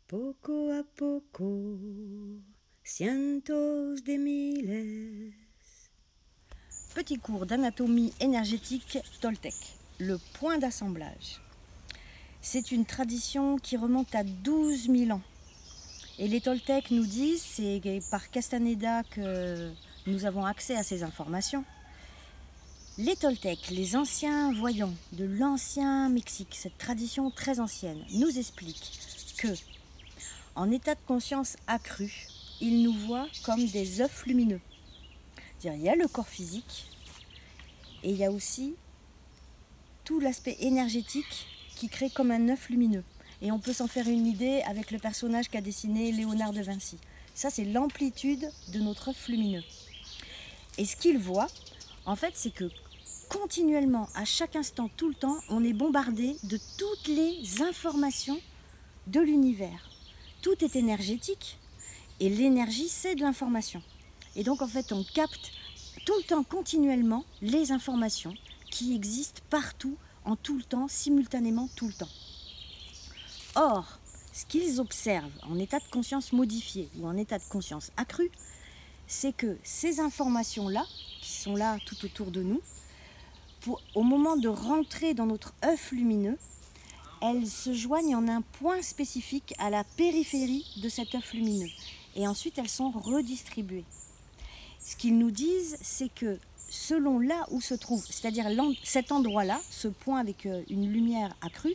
Poco a poco, cientos de miles. Petit cours d'anatomie énergétique toltèque, le point d'assemblage. C'est une tradition qui remonte à 12 000 ans. Et les Toltecs nous disent, c'est par Castaneda que nous avons accès à ces informations. Les Toltecs, les anciens voyants de l'ancien Mexique, cette tradition très ancienne, nous expliquent que, en état de conscience accru, ils nous voient comme des œufs lumineux. C'est-à-dire, il y a le corps physique et il y a aussi tout l'aspect énergétique qui crée comme un œuf lumineux. Et on peut s'en faire une idée avec le personnage qu'a dessiné Léonard de Vinci. Ça, c'est l'amplitude de notre œuf lumineux. Et ce qu'il voit, en fait, c'est que continuellement, à chaque instant, tout le temps, on est bombardé de toutes les informations de l'univers. Tout est énergétique et l'énergie, c'est de l'information. Et donc, en fait, on capte tout le temps, continuellement, les informations qui existent partout, en tout le temps, simultanément, tout le temps. Or, ce qu'ils observent en état de conscience modifié ou en état de conscience accru, c'est que ces informations-là, qui sont là tout autour de nous, au moment de rentrer dans notre œuf lumineux, elles se joignent en un point spécifique à la périphérie de cet œuf lumineux. Et ensuite, elles sont redistribuées. Ce qu'ils nous disent, c'est que selon là où se trouve, c'est-à-dire cet endroit-là, ce point avec une lumière accrue,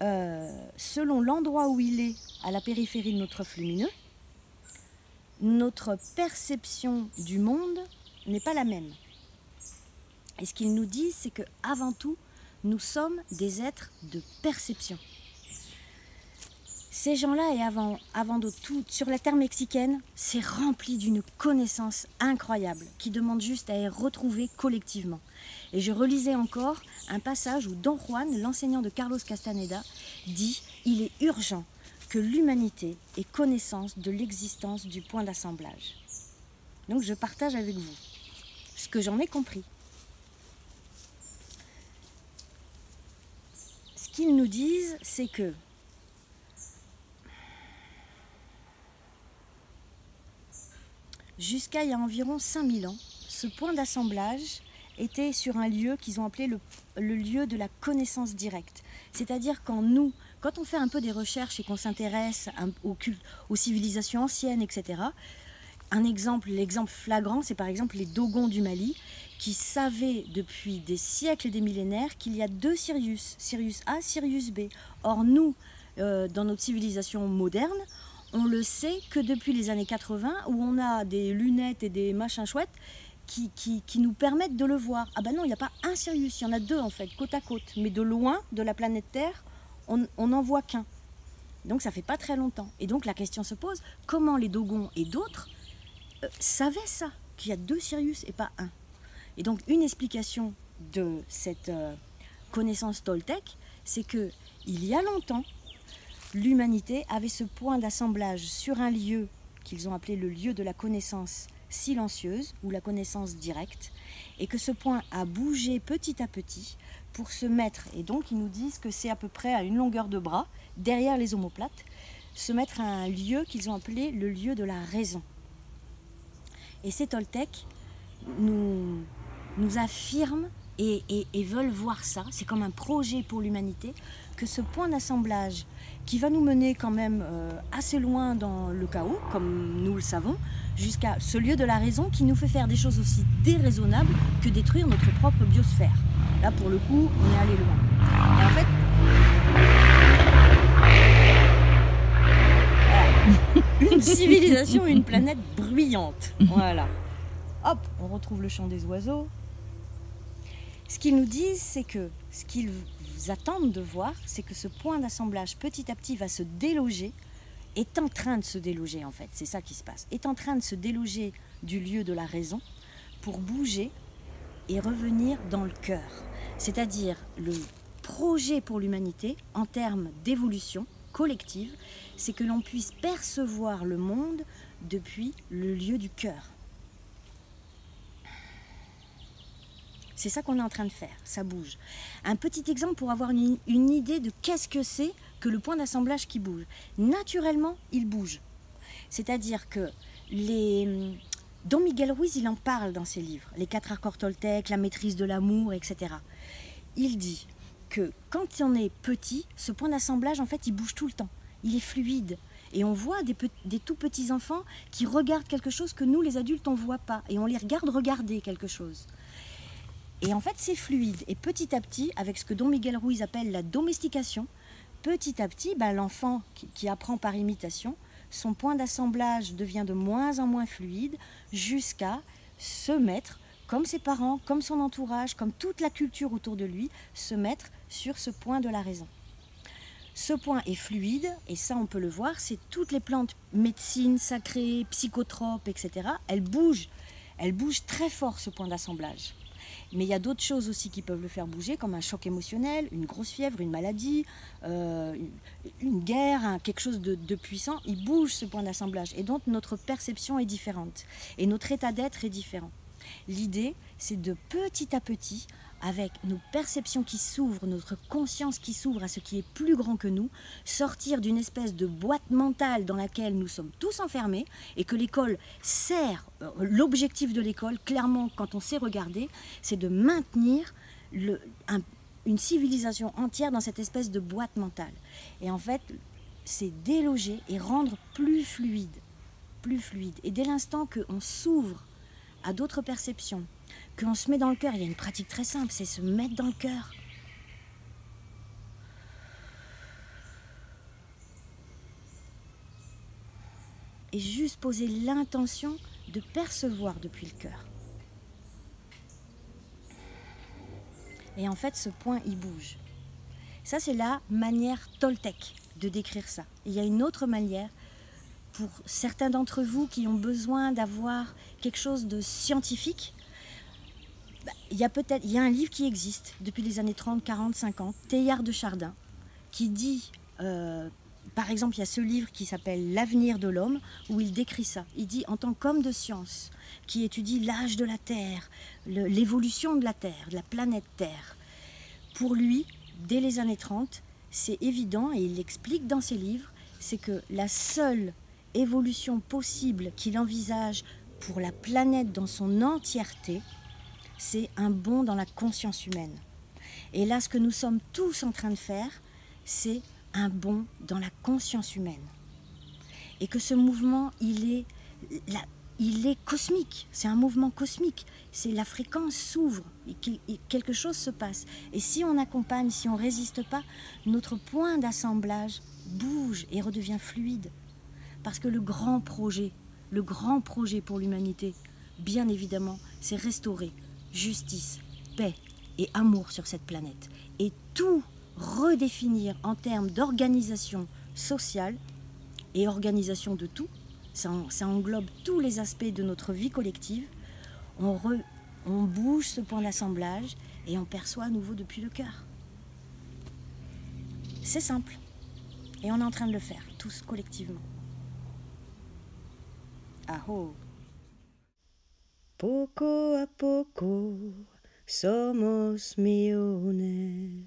selon l'endroit où il est à la périphérie de notre œuf lumineux, notre perception du monde n'est pas la même. Et ce qu'ils nous disent, c'est qu'avant tout, nous sommes des êtres de perception. Ces gens-là, et avant de tout, sur la terre mexicaine, c'est rempli d'une connaissance incroyable qui demande juste à être retrouvée collectivement. Et je relisais encore un passage où Don Juan, l'enseignant de Carlos Castaneda, dit « Il est urgent que l'humanité ait connaissance de l'existence du point d'assemblage. » Donc je partage avec vous ce que j'en ai compris. Ce qu'ils nous disent, c'est que jusqu'à il y a environ 5000 ans, ce point d'assemblage était sur un lieu qu'ils ont appelé le lieu de la connaissance directe. C'est-à-dire quand on fait un peu des recherches et qu'on s'intéresse aux civilisations anciennes, etc., l'exemple flagrant, c'est par exemple les Dogons du Mali, qui savaient depuis des siècles et des millénaires qu'il y a deux Sirius, Sirius A, Sirius B. Or nous, dans notre civilisation moderne, on le sait que depuis les années 80, où on a des lunettes et des machins chouettes qui nous permettent de le voir. Ah ben non, il n'y a pas un Sirius, il y en a deux en fait, côte à côte. Mais de loin, de la planète Terre, on n'en voit qu'un. Donc ça fait pas très longtemps. Et donc la question se pose, comment les Dogons et d'autres savaient ça, qu'il y a deux Sirius et pas un? Et donc une explication de cette connaissance toltèque, c'est que il y a longtemps, l'humanité avait ce point d'assemblage sur un lieu qu'ils ont appelé le lieu de la connaissance silencieuse ou la connaissance directe, et que ce point a bougé petit à petit pour se mettre, et donc ils nous disent que c'est à peu près à une longueur de bras, derrière les omoplates, se mettre à un lieu qu'ils ont appelé le lieu de la raison. Et ces Toltecs nous affirment et veulent voir ça, c'est comme un projet pour l'humanité, que ce point d'assemblage qui va nous mener quand même assez loin dans le chaos, comme nous le savons, jusqu'à ce lieu de la raison qui nous fait faire des choses aussi déraisonnables que détruire notre propre biosphère. Là, pour le coup, on est allé loin. Et en fait, voilà. Une civilisation, une planète bruyante. Voilà. Hop, on retrouve le chant des oiseaux. Ce qu'ils nous disent, c'est que ce qu'ils attendent de voir, c'est que ce point d'assemblage petit à petit va se déloger, est en train de se déloger en fait, c'est ça qui se passe, est en train de se déloger du lieu de la raison pour bouger et revenir dans le cœur. C'est-à-dire le projet pour l'humanité en termes d'évolution collective, c'est que l'on puisse percevoir le monde depuis le lieu du cœur. C'est ça qu'on est en train de faire, ça bouge. Un petit exemple pour avoir une idée de qu'est-ce que c'est que le point d'assemblage qui bouge. Naturellement, il bouge. C'est-à-dire que Don Miguel Ruiz, il en parle dans ses livres, les 4 accords Toltec, la maîtrise de l'amour, etc. Il dit que quand on est petit, ce point d'assemblage, en fait, il bouge tout le temps. Il est fluide. Et on voit des tout petits enfants qui regardent quelque chose que nous, les adultes, on ne voit pas. Et on les regarde regarder quelque chose. Et en fait, c'est fluide. Et petit à petit, avec ce que Don Miguel Ruiz appelle la domestication, petit à petit, l'enfant qui apprend par imitation, son point d'assemblage devient de moins en moins fluide jusqu'à se mettre, comme ses parents, comme son entourage, comme toute la culture autour de lui, se mettre sur ce point de la raison. Ce point est fluide, et ça on peut le voir, c'est toutes les plantes médecine sacrées, psychotropes, etc. Elles bougent très fort ce point d'assemblage. Mais il y a d'autres choses aussi qui peuvent le faire bouger, comme un choc émotionnel, une grosse fièvre, une maladie, une guerre, quelque chose de puissant. Il bouge ce point d'assemblage, et donc notre perception est différente, et notre état d'être est différent. L'idée, c'est de petit à petit, avec nos perceptions qui s'ouvrent, notre conscience qui s'ouvre à ce qui est plus grand que nous, sortir d'une espèce de boîte mentale dans laquelle nous sommes tous enfermés et que l'école sert, l'objectif de l'école, clairement, quand on sait regarder, c'est de maintenir une civilisation entière dans cette espèce de boîte mentale. Et en fait, c'est déloger et rendre plus fluide. Et dès l'instant qu'on s'ouvre à d'autres perceptions, qu'on se met dans le cœur, il y a une pratique très simple, c'est se mettre dans le cœur. Et juste poser l'intention de percevoir depuis le cœur. Et en fait, ce point, il bouge. Ça, c'est la manière Toltec de décrire ça. Il y a une autre manière pour certains d'entre vous qui ont besoin d'avoir quelque chose de scientifique. Il y a un livre qui existe depuis les années 30, 40, 50, Teilhard de Chardin, qui dit, par exemple, il y a ce livre qui s'appelle L'avenir de l'homme, où il décrit ça. Il dit, en tant qu'homme de science, qui étudie l'âge de la Terre, l'évolution de la Terre, de la planète Terre, pour lui, dès les années 30, c'est évident, et il l'explique dans ses livres, c'est que la seule évolution possible qu'il envisage pour la planète dans son entièreté, c'est un bond dans la conscience humaine. Et là, ce que nous sommes tous en train de faire, c'est un bond dans la conscience humaine. Et que ce mouvement, il est cosmique, c'est un mouvement cosmique. C'est la fréquence s'ouvre et quelque chose se passe. Et si on accompagne, si on ne résiste pas, notre point d'assemblage bouge et redevient fluide. Parce que le grand projet pour l'humanité, bien évidemment, c'est restaurer justice, paix et amour sur cette planète. Et tout redéfinir en termes d'organisation sociale et organisation de tout. Ça englobe tous les aspects de notre vie collective. On bouge ce point d'assemblage et on perçoit à nouveau depuis le cœur. C'est simple. Et on est en train de le faire, tous collectivement. Aho. Poco a poco somos millones.